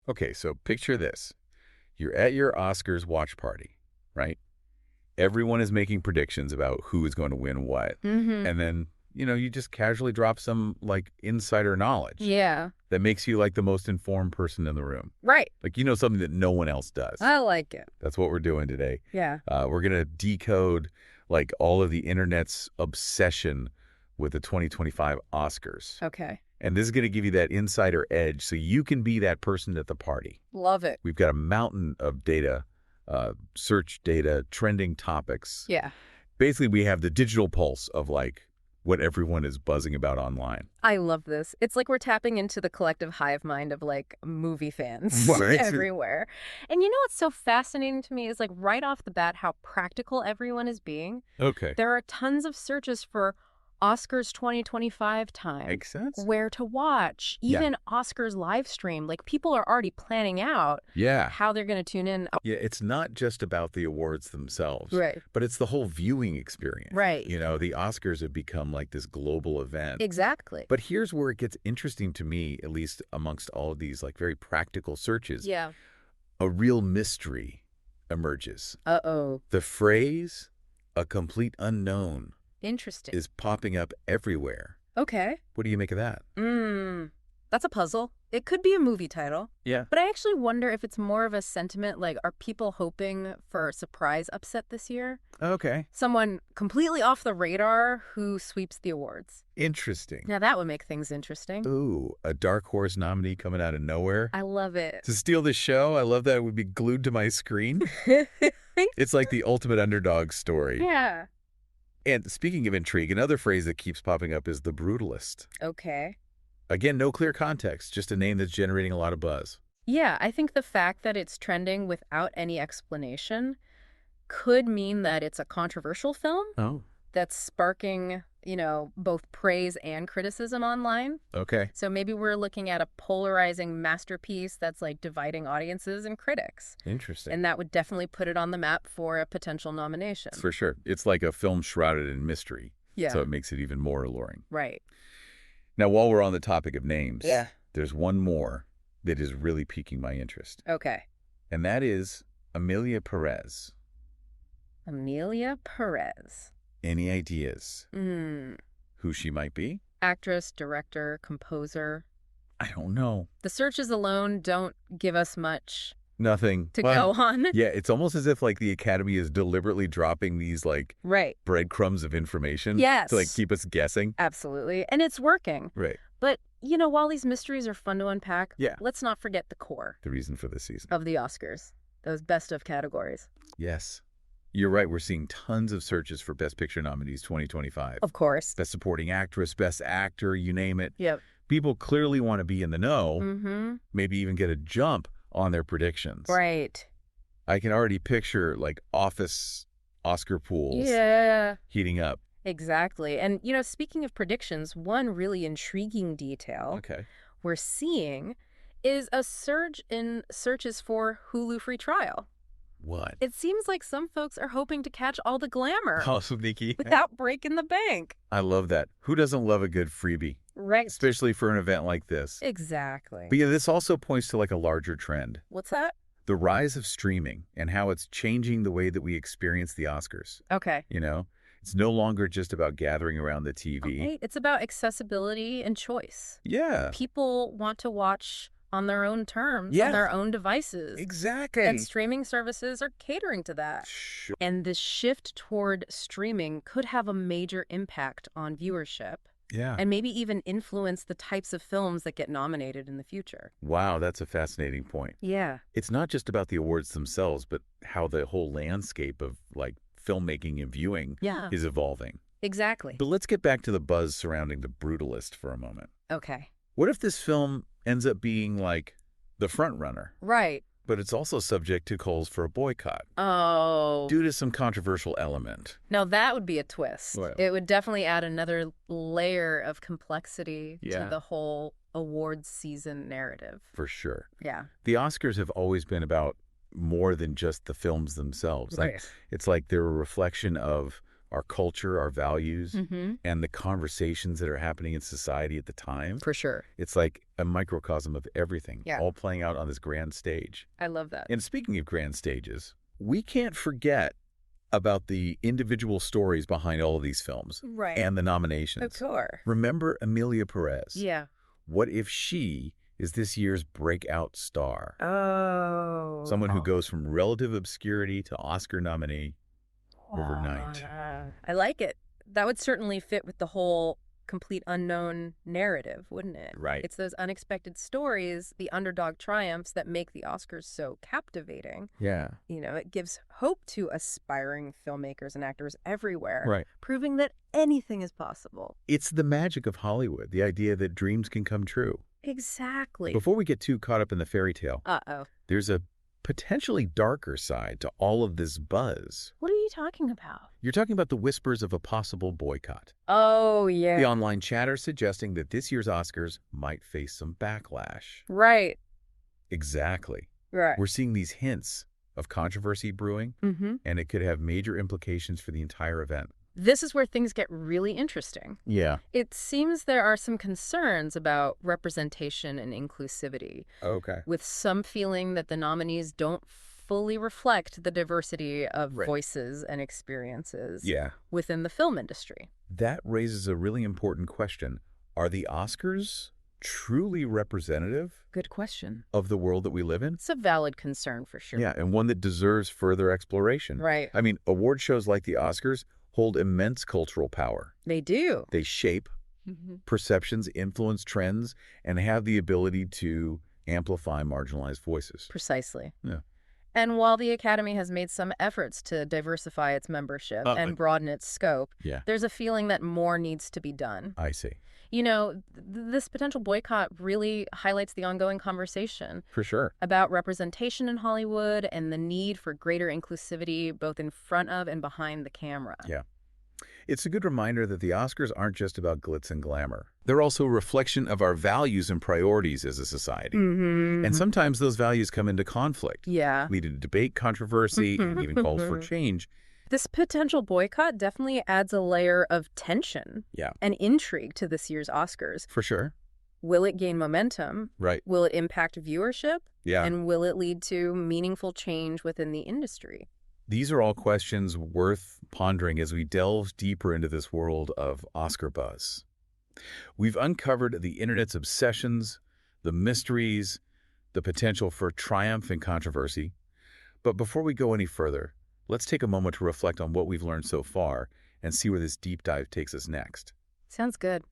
Okay, so picture this. You're at your Oscars watch party, right? Everyone is making predictions about who is going to win what. Mm-hmm. And then, you just casually drop some, like, insider knowledge Yeah. that makes you, like, the most informed person in the room. Right. Like, something that no one else does. I like it. That's what we're doing today. Yeah. We're going to decode, like, all of the internet's obsession with the 2025 Oscars. Okay. And this is going to give you that insider edge so you can be that person at the party. Love it. We've got a mountain of data, search data, trending topics. Yeah. Basically, we have the digital pulse of, like, what everyone is buzzing about online. I love this. It's like we're tapping into the collective hive mind of, like, movie fans Right. everywhere. And you know what's so fascinating to me is, like, right off the bat, how practical everyone is being. Okay. There are tons of searches for Oscars 2025 time. Makes sense. Where to watch, even Oscars live stream. Like, people are already planning out how they're going to tune in. Yeah, it's not just about the awards themselves. Right. But it's the whole viewing experience. Right. The Oscars have become like this global event. Exactly. But here's where it gets interesting to me, at least amongst all of these, like, very practical searches. Yeah. A real mystery emerges. Uh-oh. The phrase, a complete unknown, Interesting. is popping up everywhere. Okay. What do you make of that? That's a puzzle. It could be a movie title. Yeah. But I actually wonder if it's more of a sentiment, like, are people hoping for a surprise upset this year? Okay. Someone completely off the radar who sweeps the awards. Interesting. Now, that would make things interesting. Ooh, a dark horse nominee coming out of nowhere. I love it. To steal the show, I love that it would be glued to my screen. It's like the ultimate underdog story. Yeah. And speaking of intrigue, another phrase that keeps popping up is the brutalist. Okay. Again, no clear context, just a name that's generating a lot of buzz. Yeah, I think the fact that it's trending without any explanation could mean that it's a controversial film that's sparking, both praise and criticism online. Okay. So maybe we're looking at a polarizing masterpiece that's, like, dividing audiences and critics. Interesting. And that would definitely put it on the map for a potential nomination. For sure. It's like a film shrouded in mystery. Yeah. So it makes it even more alluring. Right. Now, while we're on the topic of names, there's one more that is really piquing my interest. Okay. And that is Amelia Perez. Amelia Perez. Any ideas who she might be? Actress, director, composer. I don't know. The searches alone don't give us much Nothing to go on. Yeah, it's almost as if, like, the Academy is deliberately dropping these, like, breadcrumbs of information to, like, keep us guessing. Absolutely. And it's working. Right. But, while these mysteries are fun to unpack, let's not forget the core. The reason for this season. Of the Oscars. Those best of categories. Yes. You're right. We're seeing tons of searches for Best Picture nominees 2025. Of course. Best Supporting Actress, Best Actor, you name it. Yep. People clearly want to be in the know, maybe even get a jump on their predictions. Right. I can already picture, like, office Oscar pools heating up. Exactly. And, speaking of predictions, one really intriguing detail we're seeing is a surge in searches for Hulu free trial. What? It seems like some folks are hoping to catch all the glamour. Oh, sneaky. Without breaking the bank. I love that. Who doesn't love a good freebie? Right. Especially for an event like this. Exactly. But yeah, this also points to, like, a larger trend. What's that? The rise of streaming and how it's changing the way that we experience the Oscars. Okay. It's no longer just about gathering around the TV. Okay. It's about accessibility and choice. Yeah. People want to watch on their own terms, on their own devices. Exactly. And streaming services are catering to that. Sure. And this shift toward streaming could have a major impact on viewership. Yeah. And maybe even influence the types of films that get nominated in the future. Wow, that's a fascinating point. Yeah. It's not just about the awards themselves, but how the whole landscape of, like, filmmaking and viewing is evolving. Exactly. But let's get back to the buzz surrounding The Brutalist for a moment. Okay. What if this film ends up being, like, the front runner? Right. But it's also subject to calls for a boycott. Oh. Due to some controversial element. Now, that would be a twist. Well, it would definitely add another layer of complexity to the whole awards season narrative. For sure. Yeah. The Oscars have always been about more than just the films themselves. Right. Like, it's like they're a reflection of our culture, our values, and the conversations that are happening in society at the time. For sure. It's like a microcosm of everything, Yeah. all playing out on this grand stage. I love that. And speaking of grand stages, we can't forget about the individual stories behind all of these films and the nominations. Of course. Remember Emilia Perez? Yeah. What if she is this year's breakout star? Oh. Someone who goes from relative obscurity to Oscar nominee overnight. I like it. That would certainly fit with the whole complete unknown narrative, wouldn't it? Right. It's those unexpected stories, the underdog triumphs that make the Oscars so captivating. Yeah. You know, it gives hope to aspiring filmmakers and actors everywhere, Right. proving that anything is possible. It's the magic of Hollywood, the idea that dreams can come true. Exactly. Before we get too caught up in the fairy tale, there's a potentially darker side to all of this buzz. What are you talking about? You're talking about the whispers of a possible boycott. Oh, yeah. The online chatter suggesting that this year's Oscars might face some backlash. Right. Exactly. Right. We're seeing these hints of controversy brewing, and it could have major implications for the entire event. This is where things get really interesting. Yeah. It seems there are some concerns about representation and inclusivity. Okay. With some feeling that the nominees don't fully reflect the diversity of voices and experiences within the film industry. That raises a really important question. Are the Oscars truly representative? Good question. Of the world that we live in? It's a valid concern for sure. Yeah, and one that deserves further exploration. Right. I mean, award shows like the Oscars hold immense cultural power. They do. They shape perceptions, influence trends, and have the ability to amplify marginalized voices. Precisely. Yeah. And while the Academy has made some efforts to diversify its membership and broaden its scope, there's a feeling that more needs to be done. I see. You know, this potential boycott really highlights the ongoing conversation. For sure. About representation in Hollywood and the need for greater inclusivity both in front of and behind the camera. Yeah. It's a good reminder that the Oscars aren't just about glitz and glamour. They're also a reflection of our values and priorities as a society. And sometimes those values come into conflict. Leading to debate, controversy, and even calls for change. This potential boycott definitely adds a layer of tension and intrigue to this year's Oscars. For sure. Will it gain momentum? Right. Will it impact viewership? Yeah. And will it lead to meaningful change within the industry? These are all questions worth pondering as we delve deeper into this world of Oscar buzz. We've uncovered the internet's obsessions, the mysteries, the potential for triumph and controversy. But before we go any further, let's take a moment to reflect on what we've learned so far and see where this deep dive takes us next. Sounds good.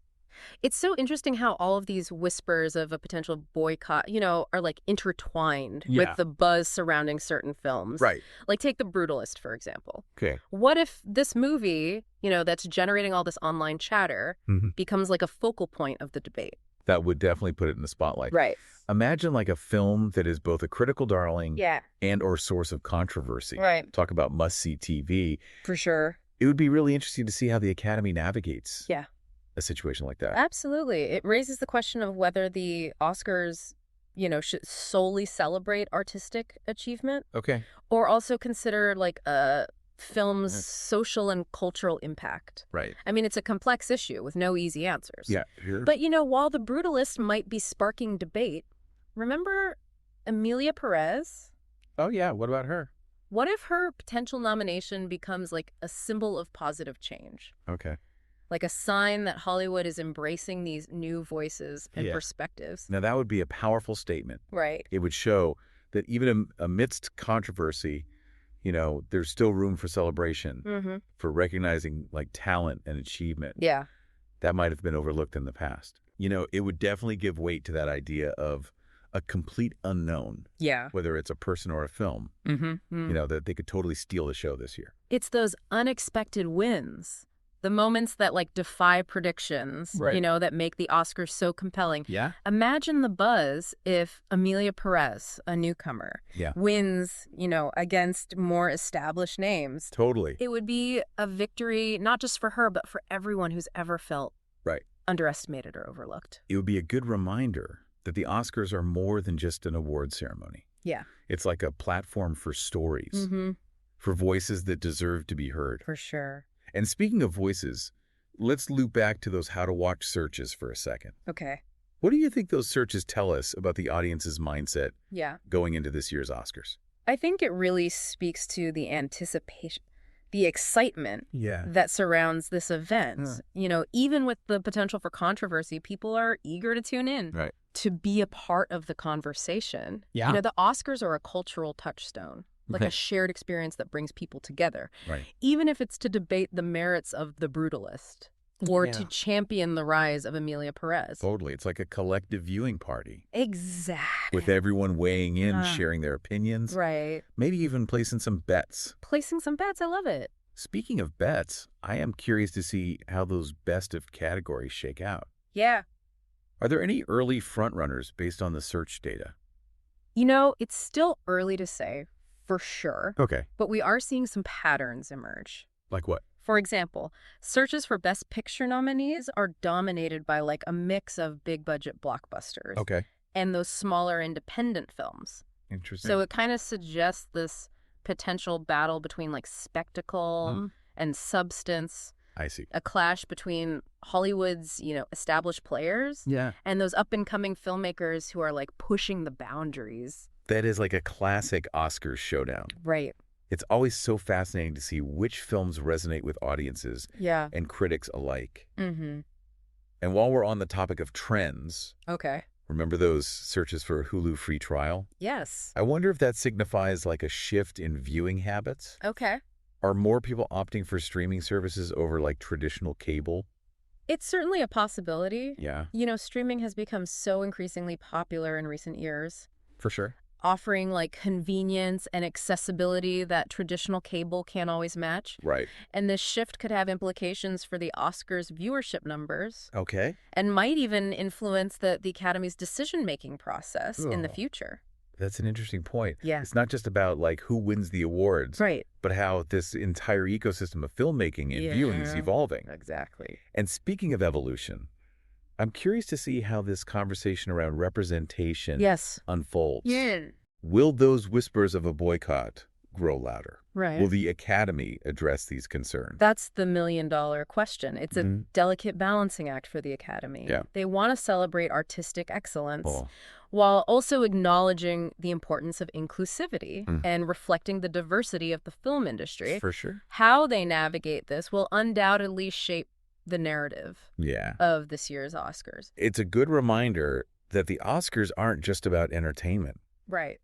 It's so interesting how all of these whispers of a potential boycott, you know, are like intertwined with the buzz surrounding certain films. Right. Like take The Brutalist, for example. Okay. What if this movie, you know, that's generating all this online chatter becomes like a focal point of the debate? That would definitely put it in the spotlight. Right. Imagine like a film that is both a critical darling and or source of controversy. Right. Talk about must-see TV. For sure. It would be really interesting to see how the Academy navigates a situation like that. Absolutely. It raises the question of whether the Oscars, you know, should solely celebrate artistic achievement. Okay. Or also consider like a film's social and cultural impact. Right. I mean, it's a complex issue with no easy answers. Yeah. Sure. But, you know, while The Brutalist might be sparking debate, remember Emilia Perez? Oh, yeah. What about her? What if her potential nomination becomes like a symbol of positive change? Okay. Like a sign that Hollywood is embracing these new voices and perspectives. Now, that would be a powerful statement. Right. It would show that even amidst controversy, you know, there's still room for celebration, for recognizing like talent and achievement. Yeah. That might have been overlooked in the past. You know, it would definitely give weight to that idea of a complete unknown. Yeah. Whether it's a person or a film, you know, that they could totally steal the show this year. It's those unexpected wins. The moments that like defy predictions, you know, that make the Oscars so compelling. Yeah. Imagine the buzz if Emilia Perez, a newcomer, wins, you know, against more established names. Totally. It would be a victory, not just for her, but for everyone who's ever felt underestimated or overlooked. It would be a good reminder that the Oscars are more than just an award ceremony. Yeah. It's like a platform for stories, for voices that deserve to be heard. For sure. And speaking of voices, let's loop back to those how-to-watch searches for a second. Okay. What do you think those searches tell us about the audience's mindset Yeah. going into this year's Oscars? I think it really speaks to the anticipation, the excitement Yeah. that surrounds this event. Even with the potential for controversy, people are eager to tune in, Right. to be a part of the conversation. Yeah. The Oscars are a cultural touchstone, like a Right. shared experience that brings people together, Right. even if it's to debate the merits of The Brutalist or to Yeah. champion the rise of Emilia Perez. Totally. It's like a collective viewing party Exactly. with everyone weighing in, sharing their opinions, Right. maybe even placing some bets. Placing some bets. I love it. Speaking of bets, I am curious to see how those best of categories shake out. Yeah. Are there any early frontrunners based on the search data? It's still early to say for sure, Okay. but we are seeing some patterns emerge. Like what? For example, searches for Best Picture nominees are dominated by like a mix of big budget blockbusters Okay. and those smaller independent films. Interesting. So it kind of suggests this potential battle between like spectacle and substance, I see. a clash between Hollywood's, established players Yeah. and those up-and-coming filmmakers who are like pushing the boundaries. That is like a classic Oscars showdown. Right. It's always so fascinating to see which films resonate with audiences Yeah. and critics alike. Mm-hmm. And while we're on the topic of trends, Okay. remember those searches for Hulu free trial? Yes. I wonder if that signifies like a shift in viewing habits. Okay. Are more people opting for streaming services over like traditional cable? It's certainly a possibility. Yeah. Streaming has become so increasingly popular in recent years, For sure. offering like convenience and accessibility that traditional cable can't always match. Right. And this shift could have implications for the Oscars viewership numbers Okay. and might even influence the Academy's decision-making process in the Oh. future. That's an interesting point. Yeah. It's not just about like who wins the awards, Right. but how this entire ecosystem of filmmaking and viewing is Yeah. evolving. Exactly. And speaking of evolution, I'm curious to see how this conversation around representation Yes. unfolds. Yeah. Will those whispers of a boycott grow louder? Right. Will the Academy address these concerns? That's the million-dollar question. It's a Mhm. delicate balancing act for the Academy. Yeah. They want to celebrate artistic excellence Oh. while also acknowledging the importance of inclusivity Mm. and reflecting the diversity of the film industry. For sure. How they navigate this will undoubtedly shape the narrative Yeah. of this year's Oscars. It's a good reminder that the Oscars aren't just about entertainment. Right.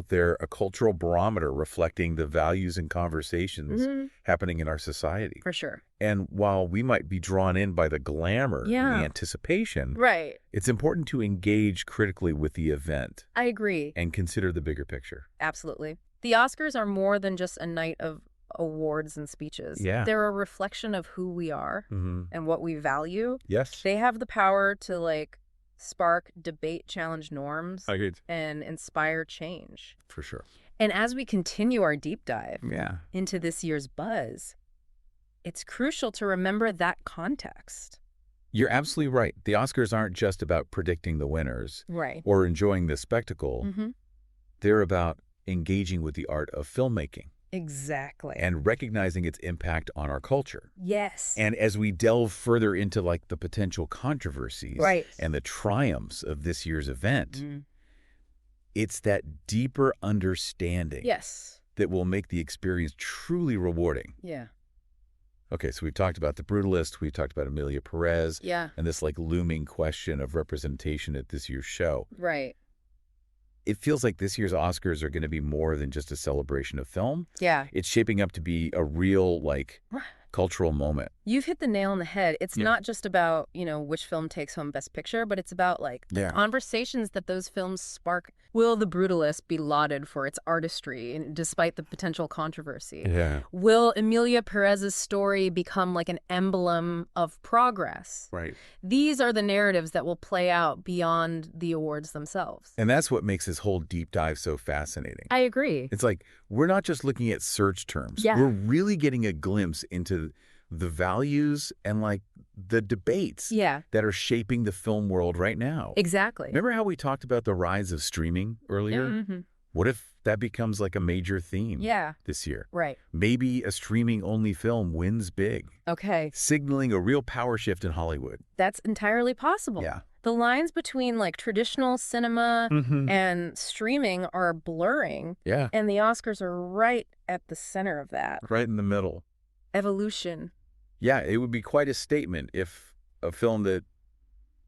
They're a cultural barometer reflecting the values and conversations happening in our society. For sure. And while we might be drawn in by the glamour and Yeah. the anticipation, Right. it's important to engage critically with the event I agree. and consider the bigger picture. Absolutely. The Oscars are more than just a night of awards and speeches. Yeah. They're a reflection of who we are Mm-hmm. and what we value. Yes. They have the power to spark debate, challenge norms, Agreed. and inspire change. For sure. And as we continue our deep dive Yeah. into this year's buzz, it's crucial to remember that context. You're absolutely right. The Oscars aren't just about predicting the winners Right. or enjoying the spectacle. Mm-hmm. They're about engaging with the art of filmmaking Exactly. and recognizing its impact on our culture. yes. And as we delve further into the potential controversies Right. and the triumphs of this year's event, Mm. it's that deeper understanding Yes. that will make the experience truly rewarding. Yeah. Okay, so we've talked about The Brutalist, we've talked about Emilia Perez, Yeah. and this looming question of representation at this year's show. Right. It feels like this year's Oscars are going to be more than just a celebration of film. Yeah. It's shaping up to be a real, cultural moment. You've hit the nail on the head. It's Yeah. not just about, which film takes home Best Picture, but it's about Yeah. conversations that those films spark. Will The Brutalist be lauded for its artistry despite the potential controversy? Yeah. Will Emilia Perez's story become an emblem of progress? Right. These are the narratives that will play out beyond the awards themselves. And that's what makes this whole deep dive so fascinating. I agree. It's we're not just looking at search terms. Yeah. We're really getting a glimpse into the values and the debates Yeah, that are shaping the film world right now. exactly. Remember how we talked about the rise of streaming earlier? Mhm. What if that becomes like a major theme this year? Right. Maybe a streaming-only film wins big. Okay. Signaling a real power shift in Hollywood. That's entirely possible. Yeah. The lines between like traditional cinema and streaming are blurring. Yeah. And the Oscars are right at the center of that. Right in the middle. Evolution. Yeah, it would be quite a statement if a film that,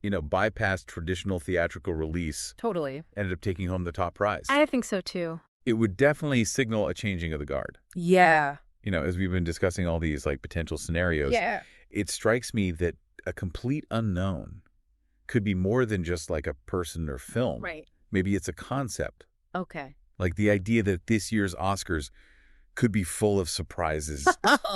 bypassed traditional theatrical release Totally ended up taking home the top prize. I think so too. It would definitely signal a changing of the guard. Yeah. As we've been discussing all these like potential scenarios, it strikes me that a complete unknown could be more than just like a person or film. Right. Maybe it's a concept. Okay. Like the idea that this year's Oscars could be full of surprises,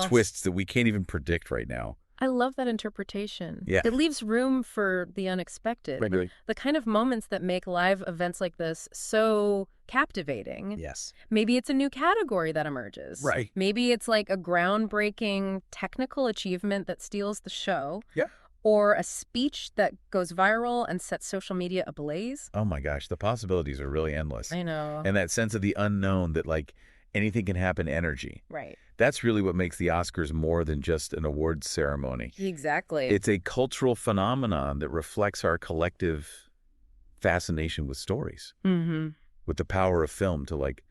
twists that we can't even predict right now. I love that interpretation. Yeah. It leaves room for the unexpected. Right. The kind of moments that make live events like this so captivating. Yes. Maybe it's a new category that emerges. Right. Maybe it's like a groundbreaking technical achievement that steals the show. Yeah. Or a speech that goes viral and sets social media ablaze. Oh my gosh, the possibilities are really endless. I know. And that sense of the unknown, that like anything can happen energy. Right. That's really what makes the Oscars more than just an awards ceremony. Exactly. It's a cultural phenomenon that reflects our collective fascination with stories. With the power of film to like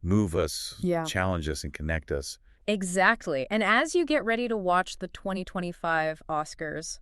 move us, challenge us, and connect us. Exactly. And as you get ready to watch the 2025 Oscars,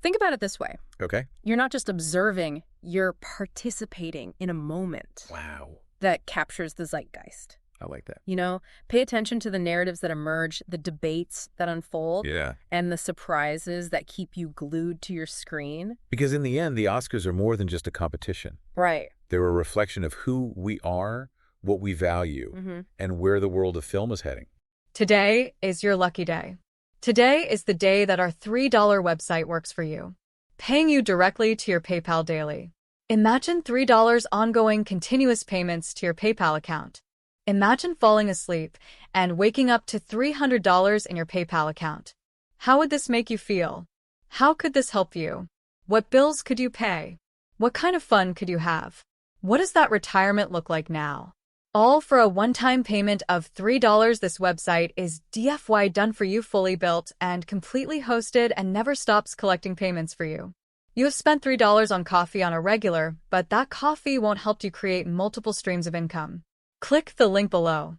think about it this way. Okay. You're not just observing, you're participating in a moment. Wow. That captures the zeitgeist. I like that. Pay attention to the narratives that emerge, the debates that unfold, Yeah. and the surprises that keep you glued to your screen. Because in the end, the Oscars are more than just a competition. Right. They're a reflection of who we are, what we value, and where the world of film is heading. Today is your lucky day. Today is the day that our $3 website works for you, paying you directly to your PayPal daily. Imagine $3 ongoing continuous payments to your PayPal account. Imagine falling asleep and waking up to $300 in your PayPal account. How would this make you feel? How could this help you? What bills could you pay? What kind of fun could you have? What does that retirement look like now? All for a one-time payment of $3. This website is DFY done for you, fully built and completely hosted, and never stops collecting payments for you. You have spent $3 on coffee on a regular, but that coffee won't help you create multiple streams of income. Click the link below.